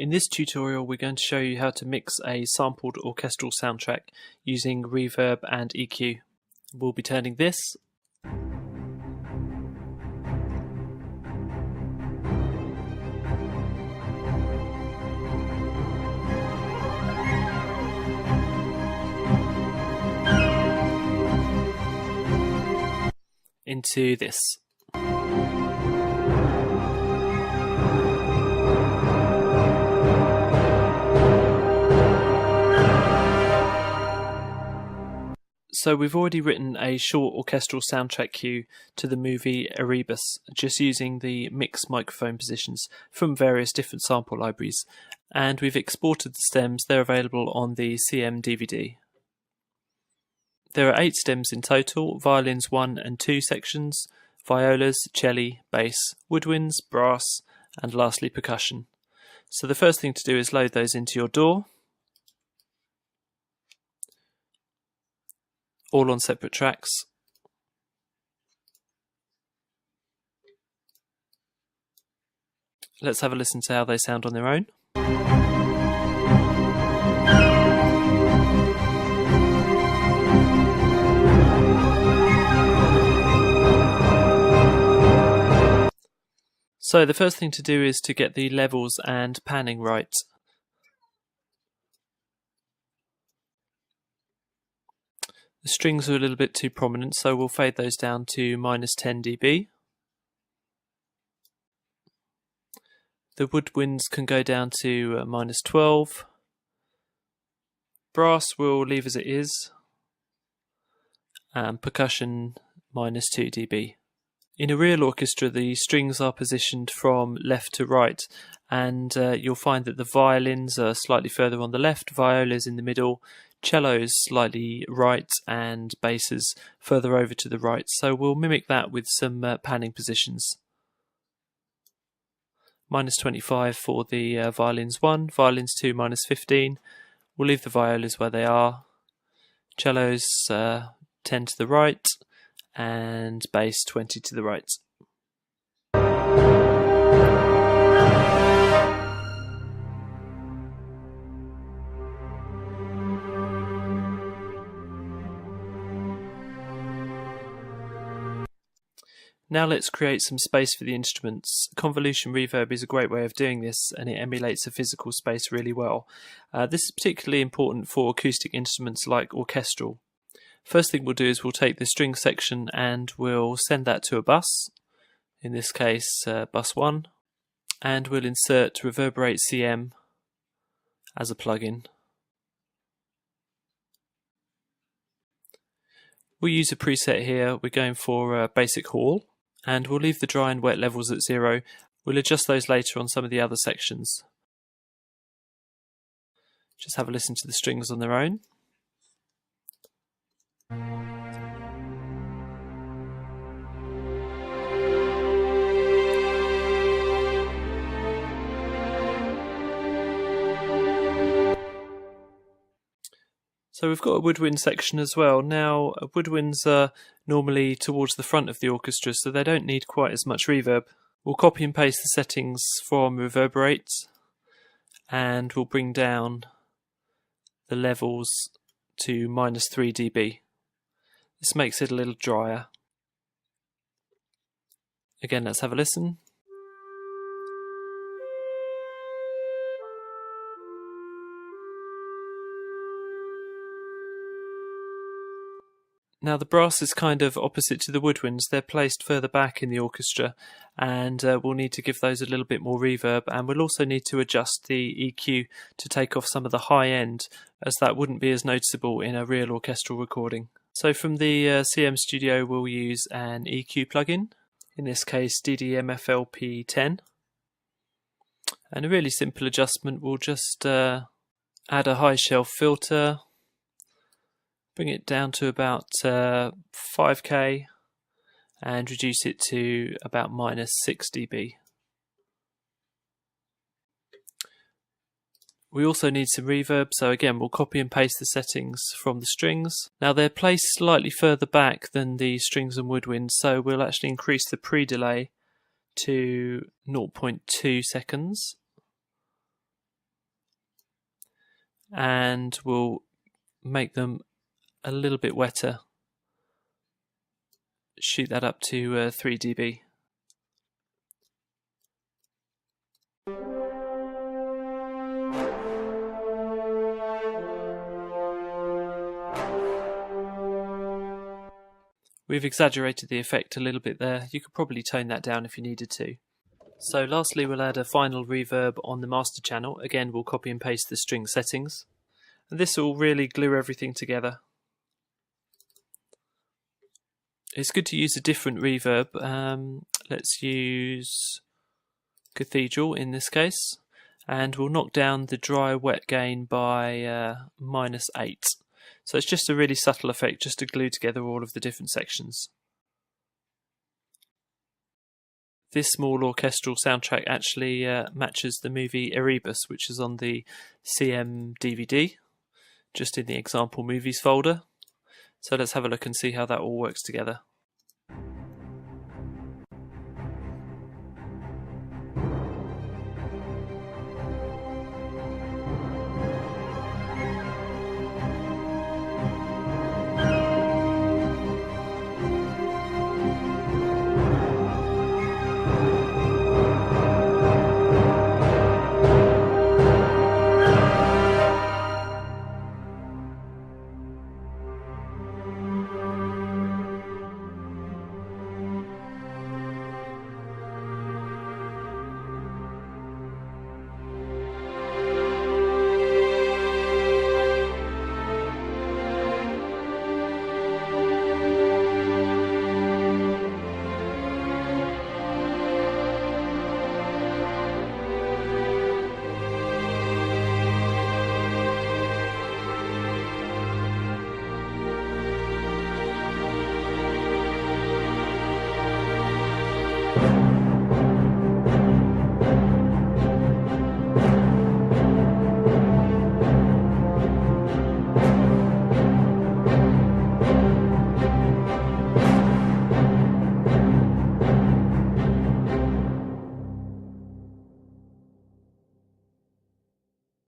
In this tutorial we're going to show you how to mix a sampled orchestral soundtrack using reverb and EQ. We'll be turning this into this. So we've already written a short orchestral soundtrack cue to the movie Erebus, just using the mix microphone positions from various different sample libraries, and we've exported the stems. They're available on the CM DVD. There are 8 stems in total: violins 1 and 2 sections, violas, cello, bass, woodwinds, brass, and lastly percussion. So the first thing to do is load those into your DAW, all on separate tracks. Let's have a listen to how they sound on their own. So the first thing to do is to get the levels and panning right. The strings are a little bit too prominent, so we'll fade those down to -10 dB. The woodwinds can go down to -12. Brass we'll leave as it is, and percussion -2 dB. In a real orchestra, the strings are positioned from left to right, and you'll find that the violins are slightly further on the left, violas in the middle, cellos slightly right, and basses further over to the right. So we'll mimic that with some panning positions. -25 for the violins 1, violins 2 -15. We'll leave the violas where they are. Cellos 10 to the right, and bass 20 to the right. Now let's create some space for the instruments. Convolution reverb is a great way of doing this, and it emulates a physical space really well. This is particularly important for acoustic instruments like orchestral. First thing we'll do is we'll take the string section and we'll send that to a bus, in this case bus 1, and we'll insert Reverberate CM as a plugin. We'll use a preset here. We're going for Basic Hall, and we'll leave the dry and wet levels at 0. We'll adjust those later on some of the other sections. Just have a listen to the strings on their own. So we've got a woodwind section as well. Now, woodwinds are normally towards the front of the orchestra, so they don't need quite as much reverb. We'll copy and paste the settings from Reverberate, and we'll bring down the levels to -3 dB. This makes it a little drier. Again, let's have a listen. Now the brass is kind of opposite to the woodwinds. They're placed further back in the orchestra, and we'll need to give those a little bit more reverb, and we'll also need to adjust the EQ to take off some of the high end, as that wouldn't be as noticeable in a real orchestral recording. So from the CM Studio we'll use an EQ plugin, in this case DDMFLP10, and a really simple adjustment. We'll just add a high shelf filter, bring it down to about 5K, and reduce it to about -6 dB. We also need some reverb, so again we'll copy and paste the settings from the strings. Now they're placed slightly further back than the strings and woodwinds, so we'll actually increase the pre-delay to 0.2 seconds. and we'll make them a little bit wetter. Shoot that up to 3 dB. We've exaggerated the effect a little bit there. You could probably tone that down if you needed to. So lastly, we'll add a final reverb on the master channel. Again, we'll copy and paste the string settings. And this will really glue everything together. It's good to use a different reverb. Let's use Cathedral in this case. And we'll knock down the dry wet gain by -8. So it's just a really subtle effect just to glue together all of the different sections. This small orchestral soundtrack actually matches the movie Erebus, which is on the CM DVD, just in the example movies folder. So let's have a look and see how that all works together.